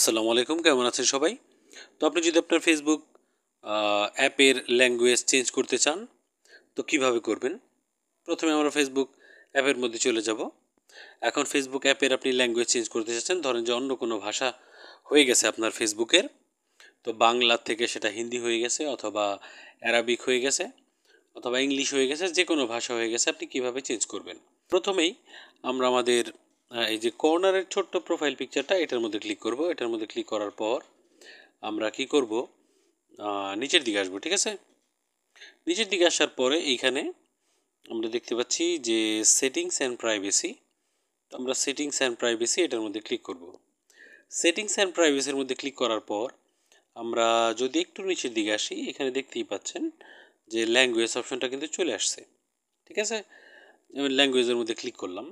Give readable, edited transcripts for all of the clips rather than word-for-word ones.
আসসালামু আলাইকুম, কেমন আছেন সবাই? তো আপনি যদি আপনার ফেসবুক অ্যাপের ল্যাঙ্গুয়েজ চেঞ্জ করতে চান, তো কিভাবে করবেন? প্রথমে আমরা ফেসবুক অ্যাপের মধ্যে চলে যাব। এখন ফেসবুক অ্যাপের আপনি ল্যাঙ্গুয়েজ চেঞ্জ করতে চাচ্ছেন, ধরেন যে অন্য কোনো ভাষা হয়ে গেছে আপনার ফেসবুকের, তো বাংলা থেকে সেটা হিন্দি হয়ে গেছে, অথবা অ্যারাবিক হয়ে গেছে, অথবা ইংলিশ হয়ে গেছে, যে কোনো ভাষা হয়ে গেছে, আপনি কিভাবে চেঞ্জ করবেন? প্রথমেই আমরা আমাদের এই যে কর্নারের ছোট্ট প্রোফাইল পিকচারটা, এটার মধ্যে ক্লিক করব। এটার মধ্যে ক্লিক করার পর আমরা কি করব, নিচের দিকে আসবো, ঠিক আছে? নিচের দিকে আসার পরে এইখানে আমরা দেখতে পাচ্ছি যে সেটিংস অ্যান্ড প্রাইভেসি। তো আমরা সেটিংস অ্যান্ড প্রাইভেসি এটার মধ্যে ক্লিক করব। সেটিংস অ্যান্ড প্রাইভেসির মধ্যে ক্লিক করার পর আমরা যদি একটু নিচের দিকে আসি, এখানে দেখতেই পাচ্ছেন যে ল্যাঙ্গুয়েজ অপশনটা কিন্তু চলে আসছে, ঠিক আছে? আমি ল্যাঙ্গুয়েজের মধ্যে ক্লিক করলাম।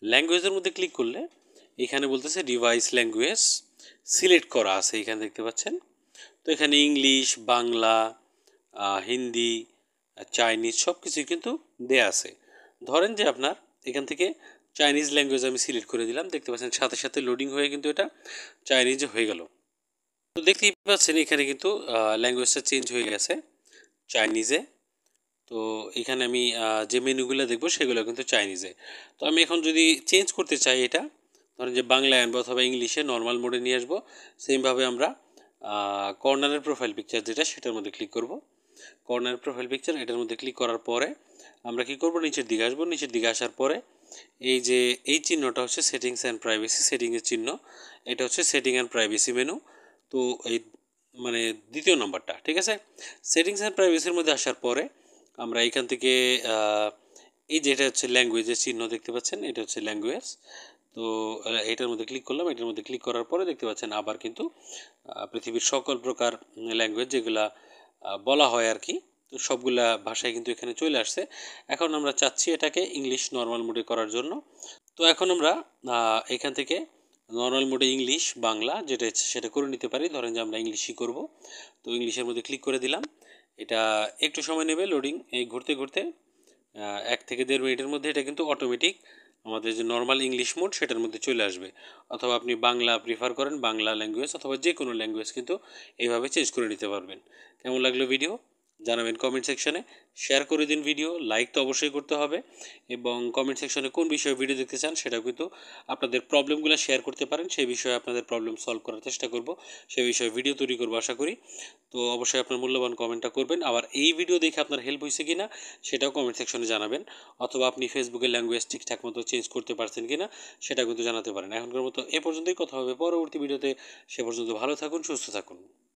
ল্যাঙ্গুয়েজের মধ্যে ক্লিক করলে এখানে বলতেছে ডিভাইস ল্যাঙ্গুয়েজ সিলেক্ট করা আছে, এখানে দেখতে পাচ্ছেন। তো এখানে ইংলিশ, বাংলা, হিন্দি, চাইনিজ সব কিছুই কিন্তু দেয়া আছে। ধরেন যে আপনার এখান থেকে চাইনিজ ল্যাঙ্গুয়েজ আমি সিলেক্ট করে দিলাম, দেখতে পাচ্ছেন সাথে সাথে লোডিং হয়ে কিন্তু এটা চাইনিজ হয়ে গেল। তো দেখতেই পাচ্ছেন এখানে কিন্তু ল্যাঙ্গুয়েজটা চেঞ্জ হয়ে গেছে চাইনিজে। তো এখানে আমি যে মেনুগুলো দেখবো সেগুলো কিন্তু চাইনিজে। তো আমি এখন যদি চেঞ্জ করতে চাই এটা, ধরেন যে বাংলায় আনবো অথবা ইংলিশে নর্মাল মোডে নিয়ে আসবো, সেমভাবে আমরা কর্নারের প্রোফাইল পিকচার যেটা, সেটার মধ্যে ক্লিক করব। কর্নার প্রোফাইল পিকচার এটার মধ্যে ক্লিক করার পরে আমরা কি করব, নিচের দিকে আসবো। নিচের দিকে আসার পরে এই যে এই চিহ্নটা হচ্ছে সেটিংস অ্যান্ড প্রাইভেসি, সেটিংয়ের চিহ্ন। এটা হচ্ছে সেটিং অ্যান্ড প্রাইভেসি মেনু। তো এই মানে দ্বিতীয় নাম্বারটা, ঠিক আছে? সেটিংস অ্যান্ড প্রাইভেসির মধ্যে আসার পরে আমরা এখান থেকে এই যে এটা হচ্ছে ল্যাঙ্গুয়েজের চিহ্ন দেখতে পাচ্ছেন, এটা হচ্ছে ল্যাঙ্গুয়েজ। তো এটার মধ্যে ক্লিক করলাম। এটার মধ্যে ক্লিক করার পরে দেখতে পাচ্ছেন আবার কিন্তু পৃথিবীর সকল প্রকার ল্যাঙ্গুয়েজ যেগুলা বলা হয় আর কি, তো সবগুলা ভাষায় কিন্তু এখানে চলে আসছে। এখন আমরা চাচ্ছি এটাকে ইংলিশ নর্মাল মোডে করার জন্য। তো এখন আমরা এখান থেকে নর্মাল মোডে ইংলিশ, বাংলা যেটা ইচ্ছে সেটা করে নিতে পারি। ধরেন যে আমরা ইংলিশই করব, তো ইংলিশের মধ্যে ক্লিক করে দিলাম। এটা একটু সময় নেবে লোডিং, এই ঘুরতে ঘুরতে 1 থেকে 1.5 মিনিটের মধ্যে এটা কিন্তু অটোমেটিক আমাদের যে নর্মাল ইংলিশ মোড সেটার মধ্যে চলে আসবে। অথবা আপনি বাংলা প্রিফার করেন, বাংলা ল্যাঙ্গুয়েজ অথবা যে কোনো ল্যাঙ্গুয়েজ কিন্তু এইভাবে চেঞ্জ করে নিতে পারবেন। কেমন লাগলো ভিডিও জানাবেন কমেন্ট সেকশনে। শেয়ার করে দিন ভিডিও, লাইক তো অবশ্যই করতে হবে। এবং কমেন্ট সেকশনে কোন বিষয়ে ভিডিও দেখতে চান সেটাও কিন্তু আপনাদের প্রবলেমগুলো শেয়ার করতে পারেন, সেই বিষয়ে আপনাদের প্রবলেম সলভ করার চেষ্টা করব, সেই বিষয়ে ভিডিও তৈরি করবো আশা করি। তো অবশ্যই আপনার মূল্যবান কমেন্টটা করবেন। আবার এই ভিডিও দেখে আপনার হেল্প হয়েছে কিনা সেটাও কমেন্ট সেকশনে জানাবেন। অথবা আপনি ফেসবুকের ল্যাঙ্গুয়েজ ঠিকঠাক মতো চেঞ্জ করতে পারছেন কিনা সেটা কিন্তু জানাতে পারেন। এখনকার মতো এ পর্যন্তই, কথা হবে পরবর্তী ভিডিওতে। সে পর্যন্ত ভালো থাকুন, সুস্থ থাকুন।